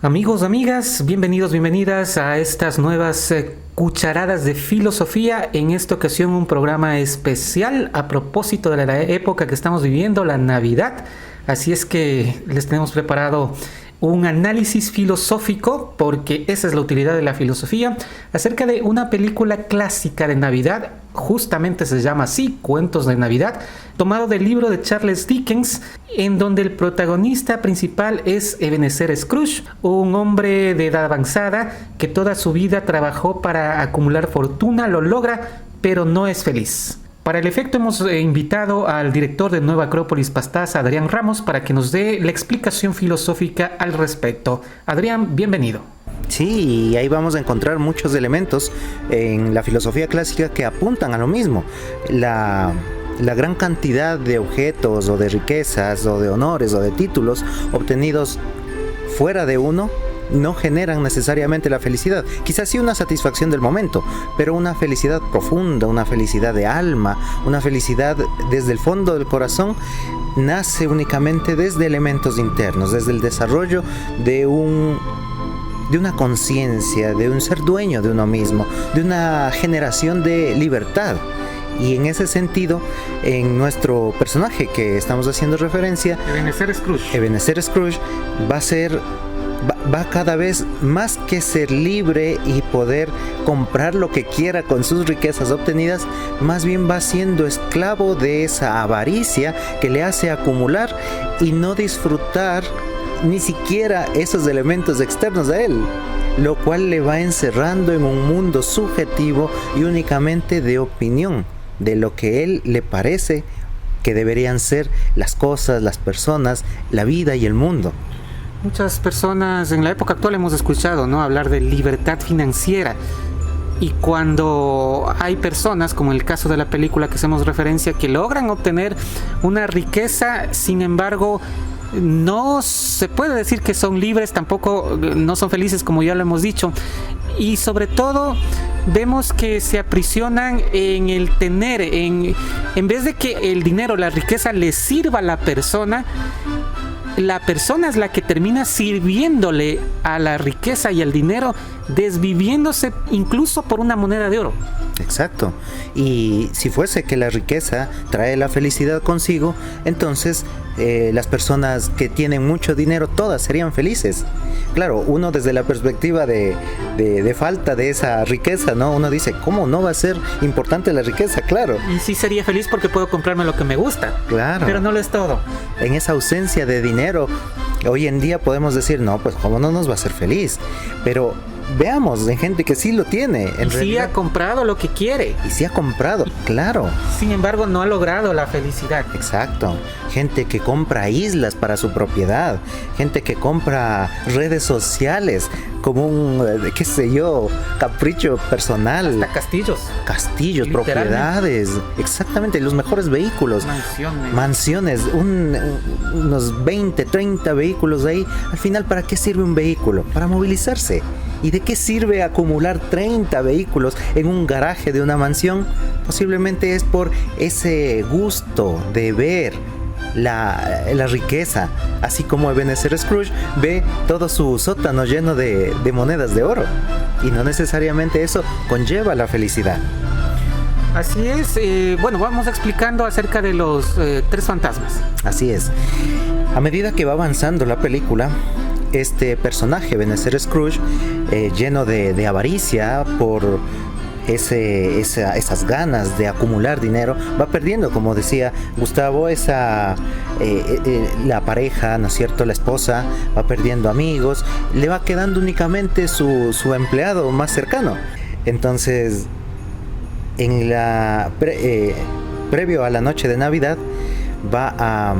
Amigos, amigas, bienvenidos, bienvenidas a estas nuevas cucharadas de filosofía. En esta ocasión un programa especial a propósito de la época que estamos viviendo, la Navidad. Así es que les tenemos preparado un análisis filosófico, porque esa es la utilidad de la filosofía, acerca de una película clásica de Navidad, justamente se llama así, Cuentos de Navidad, tomado del libro de Charles Dickens, en donde el protagonista principal es Ebenezer Scrooge, un hombre de edad avanzada que toda su vida trabajó para acumular fortuna, lo logra, pero no es feliz. Para el efecto hemos invitado al director de Nueva Acrópolis Pastaza, Adrián Ramos, para que nos dé la explicación filosófica al respecto. Adrián, bienvenido. Sí, y ahí vamos a encontrar muchos elementos en la filosofía clásica que apuntan a lo mismo. La gran cantidad de objetos o de riquezas o de honores o de títulos obtenidos fuera de uno no generan necesariamente la felicidad. Quizás sí una satisfacción del momento, pero una felicidad profunda, una felicidad de alma, una felicidad desde el fondo del corazón, nace únicamente desde elementos internos, desde el desarrollo de una conciencia, de un ser dueño de uno mismo, de una generación de libertad. Y en ese sentido, en nuestro personaje que estamos haciendo referencia, Ebenezer Scrooge va cada vez más que ser libre y poder comprar lo que quiera con sus riquezas obtenidas, más bien va siendo esclavo de esa avaricia que le hace acumular y no disfrutar ni siquiera esos elementos externos a él, lo cual le va encerrando en un mundo subjetivo y únicamente de opinión, de lo que él le parece que deberían ser las cosas, las personas, la vida y el mundo. Muchas personas en la época actual hemos escuchado, ¿no?, hablar de libertad financiera. Y cuando hay personas, como en el caso de la película que hacemos referencia, que logran obtener una riqueza, sin embargo, no se puede decir que son libres, tampoco no son felices, como ya lo hemos dicho. Y sobre todo vemos que se aprisionan en el tener, en vez de que el dinero, la riqueza le sirva a la persona es la que termina sirviéndole a la riqueza y al dinero, desviviéndose incluso por una moneda de oro. Exacto. Y si fuese que la riqueza trae la felicidad consigo, entonces las personas que tienen mucho dinero, todas serían felices. Claro, uno desde la perspectiva de falta de esa riqueza, ¿no? Uno dice, ¿cómo no va a ser importante la riqueza? Claro. Y sí sería feliz porque puedo comprarme lo que me gusta. Claro. Pero no lo es todo. En esa ausencia de dinero, hoy en día podemos decir, no, pues cómo no nos va a hacer feliz. Pero veamos, en gente que sí lo tiene. Y sí ha comprado lo que quiere. Y sí ha comprado, claro. Sin embargo, no ha logrado la felicidad. Exacto. Gente que compra islas para su propiedad. Gente que compra redes sociales como un, qué sé yo, capricho personal. Hasta castillos, propiedades. Exactamente, los mejores vehículos. Mansiones. Unos 20, 30 vehículos ahí. Al final, ¿para qué sirve un vehículo? Para movilizarse. ¿Y de qué sirve acumular 30 vehículos en un garaje de una mansión? Posiblemente es por ese gusto de ver la riqueza, así como Ebenezer Scrooge ve todo su sótano lleno de monedas de oro, y no necesariamente eso conlleva la felicidad. Así es. Bueno, vamos explicando acerca de los tres fantasmas. Así es. A medida que va avanzando la película, este personaje, Ebenezer Scrooge, lleno de avaricia por esas ganas de acumular dinero, va perdiendo, como decía Gustavo, la pareja, ¿no es cierto?, la esposa, va perdiendo amigos, le va quedando únicamente su empleado más cercano. Entonces, previo a la noche de Navidad, va a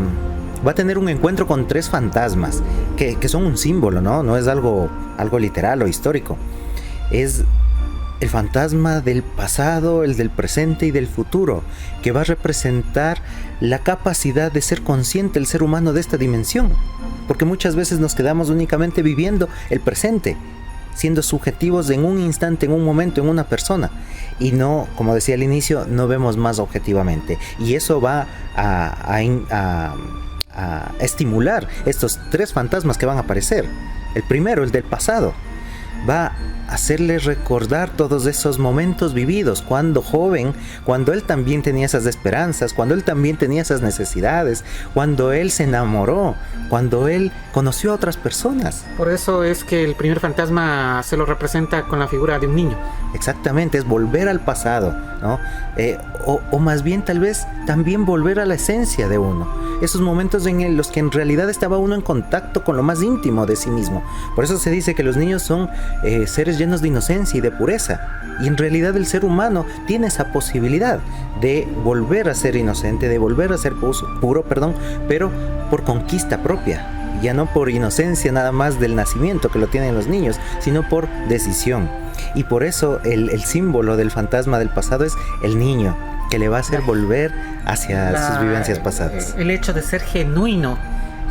tener un encuentro con tres fantasmas que son un símbolo, ¿no? No es algo literal o histórico. Es el fantasma del pasado, el del presente y del futuro, que va a representar la capacidad de ser consciente el ser humano de esta dimensión. Porque muchas veces nos quedamos únicamente viviendo el presente, siendo subjetivos en un instante, en un momento, en una persona, y no, como decía al inicio, no vemos más objetivamente. Y eso va a estimular estos tres fantasmas que van a aparecer. El primero, el del pasado, va a hacerle recordar todos esos momentos vividos cuando joven, cuando él también tenía esas esperanzas, cuando él también tenía esas necesidades, cuando él se enamoró, cuando él conoció a otras personas. Por eso es que el primer fantasma se lo representa con la figura de un niño. Exactamente, es volver al pasado, ¿no? O más bien tal vez también volver a la esencia de uno. Esos momentos en los que en realidad estaba uno en contacto con lo más íntimo de sí mismo. Por eso se dice que los niños son seres llenos de inocencia y de pureza. Y en realidad el ser humano tiene esa posibilidad de volver a ser inocente, de volver a ser puro, pero por conquista propia. Ya no por inocencia nada más del nacimiento que lo tienen los niños, sino por decisión. Y por eso el símbolo del fantasma del pasado es el niño, que le va a hacer volver hacia sus vivencias pasadas. El hecho de ser genuino.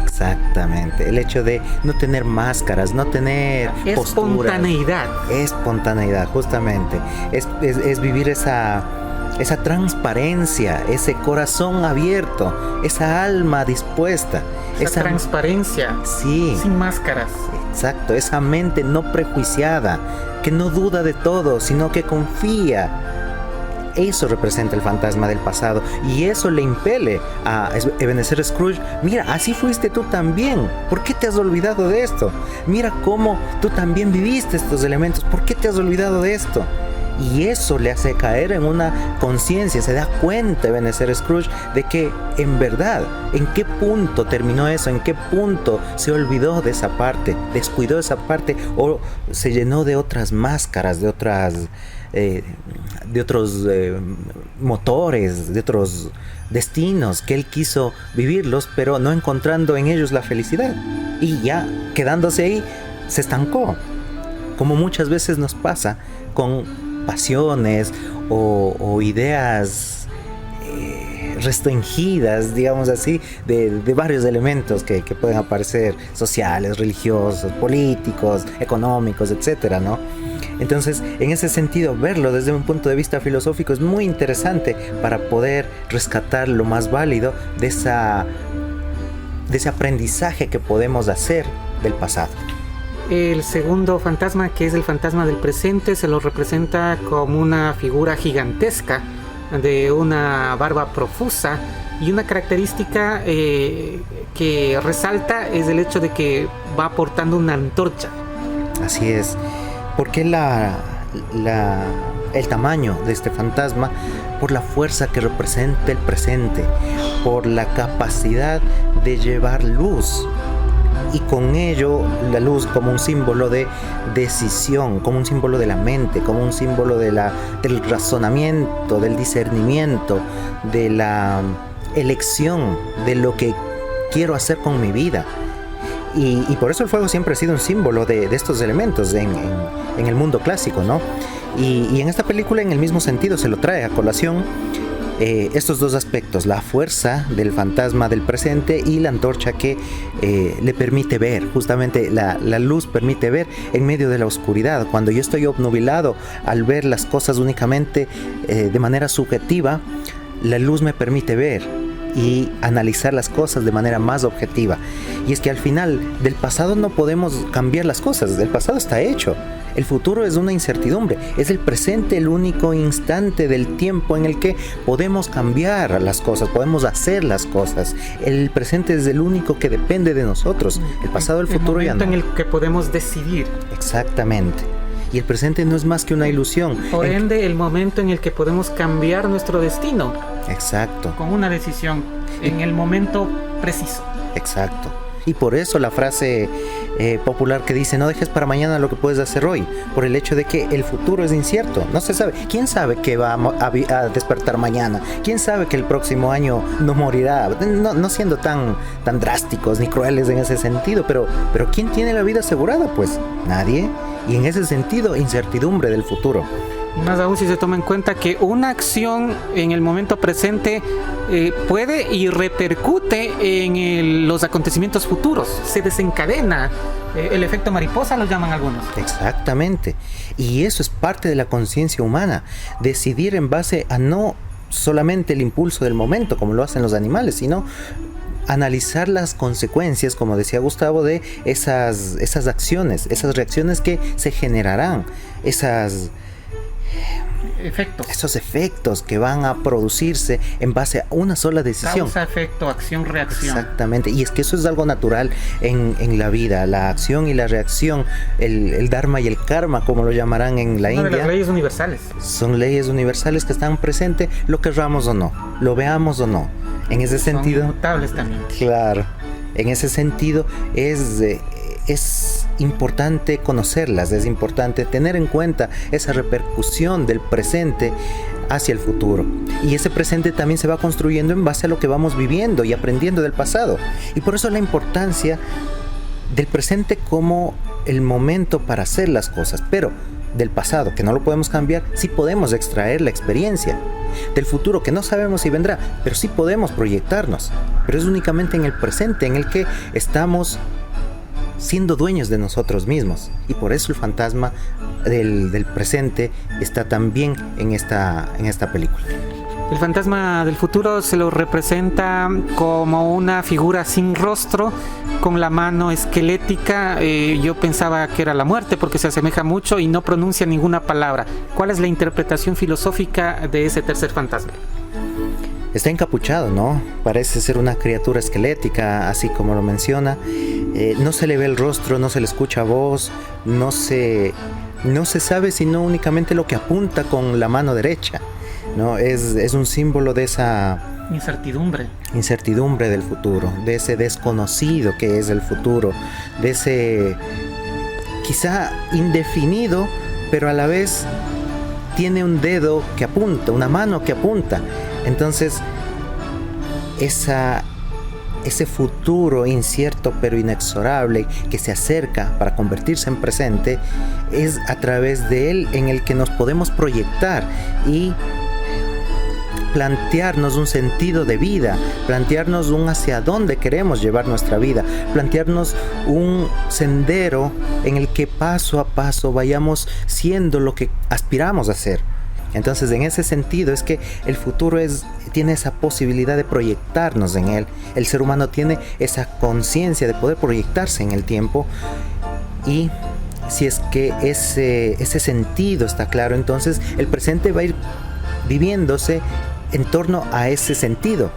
Exactamente, el hecho de no tener máscaras, no tener posturas. Espontaneidad, justamente. Es vivir esa transparencia, ese corazón abierto, esa alma dispuesta. Esa transparencia, sí, sin máscaras. Exacto, esa mente no prejuiciada, que no duda de todo, sino que confía. Eso representa el fantasma del pasado, y eso le impele a Ebenezer Scrooge: mira, así fuiste tú también, ¿por qué te has olvidado de esto? Mira cómo tú también viviste estos elementos, ¿por qué te has olvidado de esto? Y eso le hace caer en una conciencia, se da cuenta Ebenezer Scrooge de que en verdad, en qué punto terminó eso, en qué punto se olvidó de esa parte, descuidó esa parte, o se llenó de otras máscaras, de otros motores, de otros destinos que él quiso vivirlos, pero no encontrando en ellos la felicidad. Y ya quedándose ahí, se estancó, como muchas veces nos pasa con pasiones o ideas restringidas, digamos así, de varios elementos que pueden aparecer, sociales, religiosos, políticos, económicos, etcétera, ¿no? Entonces, en ese sentido, verlo desde un punto de vista filosófico es muy interesante para poder rescatar lo más válido de ese aprendizaje que podemos hacer del pasado. El segundo fantasma, que es el fantasma del presente, se lo representa como una figura gigantesca de una barba profusa, y una característica que resalta es el hecho de que va portando una antorcha. Así es, porque el tamaño de este fantasma, por la fuerza que representa el presente, por la capacidad de llevar luz, y con ello la luz como un símbolo de decisión, como un símbolo de la mente, como un símbolo del razonamiento, del discernimiento, de la elección de lo que quiero hacer con mi vida. Y por eso el fuego siempre ha sido un símbolo de estos elementos en el mundo clásico, ¿no? Y en esta película, en el mismo sentido, se lo trae a colación estos dos aspectos: la fuerza del fantasma del presente y la antorcha que le permite ver. Justamente la luz permite ver en medio de la oscuridad. Cuando yo estoy obnubilado al ver las cosas únicamente de manera subjetiva, la luz me permite ver y analizar las cosas de manera más objetiva. Y es que al final del pasado no podemos cambiar las cosas, el pasado está hecho. El futuro es una incertidumbre, es el presente el único instante del tiempo en el que podemos cambiar las cosas, podemos hacer las cosas. El presente es el único que depende de nosotros, el pasado, el futuro ya no. El momento en el que podemos decidir. Exactamente. Y el presente no es más que una ilusión. Por ende, el momento en el que podemos cambiar nuestro destino. Exacto. Con una decisión, en el momento preciso. Exacto. Y por eso la frase popular que dice: no dejes para mañana lo que puedes hacer hoy, por el hecho de que el futuro es incierto, no se sabe. ¿Quién sabe que va a despertar mañana? ¿Quién sabe que el próximo año no morirá? No siendo tan drásticos ni crueles en ese sentido, pero ¿quién tiene la vida asegurada? Pues nadie. Y en ese sentido, incertidumbre del futuro. Y más aún si se toma en cuenta que una acción en el momento presente puede y repercute en los acontecimientos futuros. Se desencadena. El efecto mariposa lo llaman algunos. Exactamente. Y eso es parte de la conciencia humana. Decidir en base a no solamente el impulso del momento, como lo hacen los animales, sino analizar las consecuencias, como decía Gustavo, de esas acciones, esas reacciones que se generarán, esos efectos que van a producirse en base a una sola decisión. Causa, efecto, acción, reacción. Exactamente, y es que eso es algo natural en la vida, la acción y la reacción, el dharma y el karma, como lo llamarán en la India. Una de las leyes universales. Son leyes universales que están presentes, lo querramos o no, lo veamos o no. En ese sentido... Son inmutables también. Claro, en ese sentido es importante conocerlas, es importante tener en cuenta esa repercusión del presente hacia el futuro. Y ese presente también se va construyendo en base a lo que vamos viviendo y aprendiendo del pasado. Y por eso la importancia del presente como el momento para hacer las cosas. Pero del pasado, que no lo podemos cambiar, sí podemos extraer la experiencia. Del futuro, que no sabemos si vendrá, pero sí podemos proyectarnos. Pero es únicamente en el presente en el que estamos siendo dueños de nosotros mismos. Y por eso el fantasma del presente está también en esta película. El fantasma del futuro se lo representa como una figura sin rostro, con la mano esquelética. Yo pensaba que era la muerte porque se asemeja mucho y no pronuncia ninguna palabra. ¿Cuál es la interpretación filosófica de ese tercer fantasma? Está encapuchado, ¿no? Parece ser una criatura esquelética, así como lo menciona. No se le ve el rostro, no se le escucha voz, no se sabe sino únicamente lo que apunta con la mano derecha, ¿no? Es un símbolo de esa incertidumbre del futuro, de ese desconocido que es el futuro, de ese quizá indefinido, pero a la vez tiene un dedo que apunta, una mano que apunta. Entonces, ese futuro incierto pero inexorable que se acerca para convertirse en presente, es a través de él en el que nos podemos proyectar y plantearnos un sentido de vida, plantearnos un hacia dónde queremos llevar nuestra vida, plantearnos un sendero en el que paso a paso vayamos siendo lo que aspiramos a ser. Entonces, en ese sentido es que el futuro tiene esa posibilidad de proyectarnos en él. El ser humano tiene esa conciencia de poder proyectarse en el tiempo, y si es que ese sentido está claro, entonces el presente va a ir viviéndose en torno a ese sentido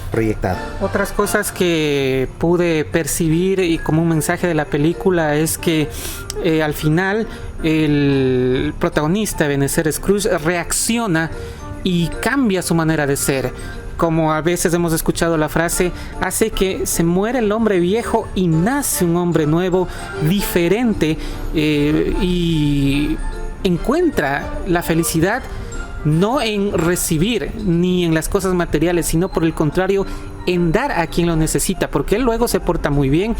proyectado. Otras cosas que pude percibir y como un mensaje de la película es que al final el protagonista, Ebenezer Scrooge, reacciona y cambia su manera de ser. Como a veces hemos escuchado la frase, hace que se muere el hombre viejo y nace un hombre nuevo, diferente, y encuentra la felicidad no en recibir ni en las cosas materiales, sino por el contrario en dar a quien lo necesita, porque él luego se porta muy bien,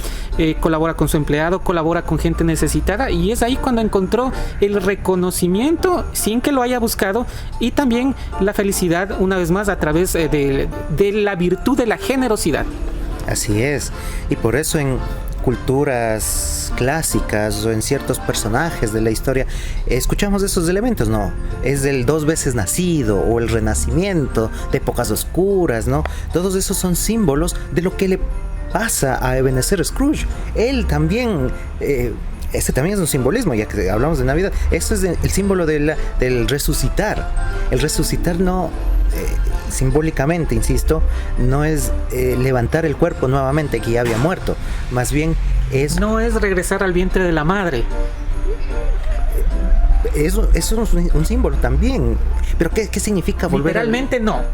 colabora con su empleado, colabora con gente necesitada, y es ahí cuando encontró el reconocimiento sin que lo haya buscado, y también la felicidad, una vez más, a través de la virtud de la generosidad. Así es, y por eso en culturas clásicas o en ciertos personajes de la historia escuchamos esos elementos, ¿no? Es el 2 veces nacido o el renacimiento de épocas oscuras, ¿no? Todos esos son símbolos de lo que le pasa a Ebenezer Scrooge. Él también, ese también es un simbolismo, ya que hablamos de Navidad. Esto es el símbolo del resucitar. El resucitar no... simbólicamente, insisto, no es levantar el cuerpo nuevamente que ya había muerto, más bien no es regresar al vientre de la madre. Eso es un símbolo también. Pero ¿qué significa volver?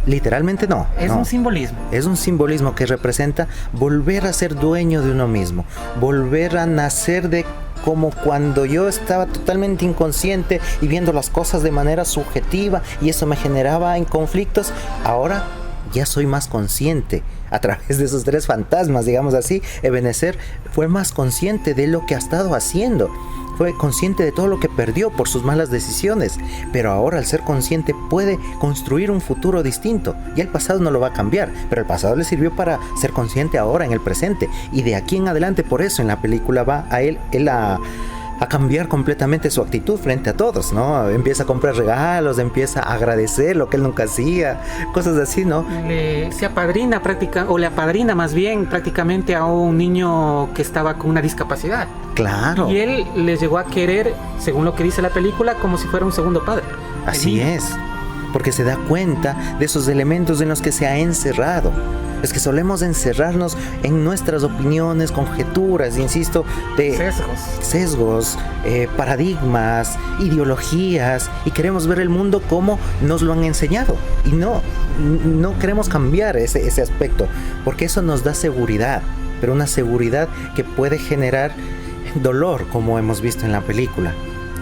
Literalmente no. Es un simbolismo. Es un simbolismo que representa volver a ser dueño de uno mismo, volver a nacer de como cuando yo estaba totalmente inconsciente y viendo las cosas de manera subjetiva, y eso me generaba en conflictos. Ahora ya soy más consciente. A través de esos 3 fantasmas, digamos así, Ebenezer fue más consciente de lo que ha estado haciendo. Fue consciente de todo lo que perdió por sus malas decisiones, pero ahora, al ser consciente, puede construir un futuro distinto. Ya el pasado no lo va a cambiar, pero el pasado le sirvió para ser consciente ahora en el presente, y de aquí en adelante, por eso en la película va a él a a cambiar completamente su actitud frente a todos, ¿no? Empieza a comprar regalos, empieza a agradecer lo que él nunca hacía, cosas así, ¿no? Se apadrina le apadrina más bien prácticamente a un niño que estaba con una discapacidad. Claro. Y él le llegó a querer, según lo que dice la película, como si fuera un segundo padre. Así es, porque se da cuenta de esos elementos en los que se ha encerrado. Es que solemos encerrarnos en nuestras opiniones, conjeturas, insisto, de sesgos, paradigmas, ideologías, y queremos ver el mundo como nos lo han enseñado. Y no queremos cambiar ese aspecto, porque eso nos da seguridad, pero una seguridad que puede generar dolor, como hemos visto en la película.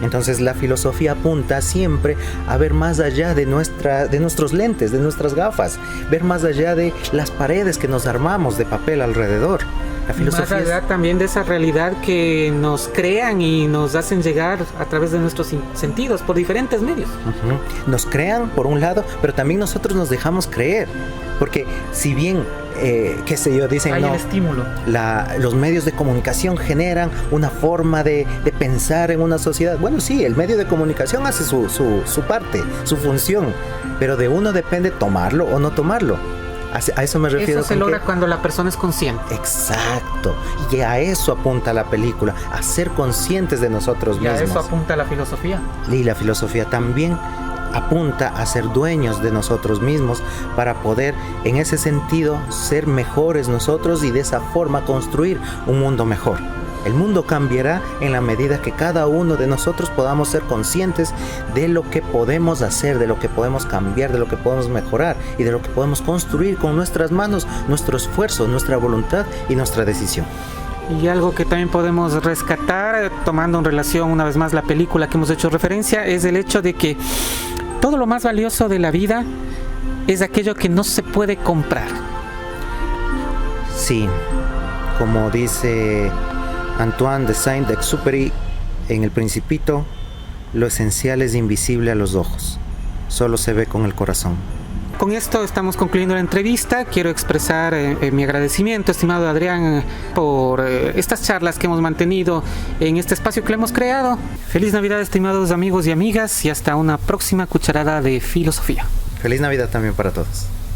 Entonces la filosofía apunta siempre a ver más allá de nuestros lentes, de nuestras gafas, ver más allá de las paredes que nos armamos de papel alrededor. La filosofía más allá también de esa realidad que nos crean y nos hacen llegar a través de nuestros sentidos por diferentes medios. Uh-huh. Nos crean por un lado, pero también nosotros nos dejamos creer, porque si bien qué sé yo, dicen hay el estímulo. Los medios de comunicación generan una forma de pensar en una sociedad. Bueno, sí, el medio de comunicación hace su parte, su función, pero de uno depende tomarlo o no tomarlo. A eso me refiero. Eso se logra cuando la persona es consciente. Exacto. Y a eso apunta la película, a ser conscientes de nosotros mismos. Y a eso apunta la filosofía. Y la filosofía también apunta a ser dueños de nosotros mismos para poder, en ese sentido, ser mejores nosotros y de esa forma construir un mundo mejor. El mundo cambiará en la medida que cada uno de nosotros podamos ser conscientes de lo que podemos hacer, de lo que podemos cambiar, de lo que podemos mejorar y de lo que podemos construir con nuestras manos, nuestro esfuerzo, nuestra voluntad y nuestra decisión. Y algo que también podemos rescatar, tomando en relación una vez más la película que hemos hecho referencia, es el hecho de que todo lo más valioso de la vida es aquello que no se puede comprar. Sí, como dice Antoine de Saint-Exupéry en El Principito, lo esencial es invisible a los ojos, solo se ve con el corazón. Con esto estamos concluyendo la entrevista. Quiero expresar mi agradecimiento, estimado Adrián, por estas charlas que hemos mantenido en este espacio que le hemos creado. Feliz Navidad, estimados amigos y amigas, y hasta una próxima cucharada de filosofía. Feliz Navidad también para todos.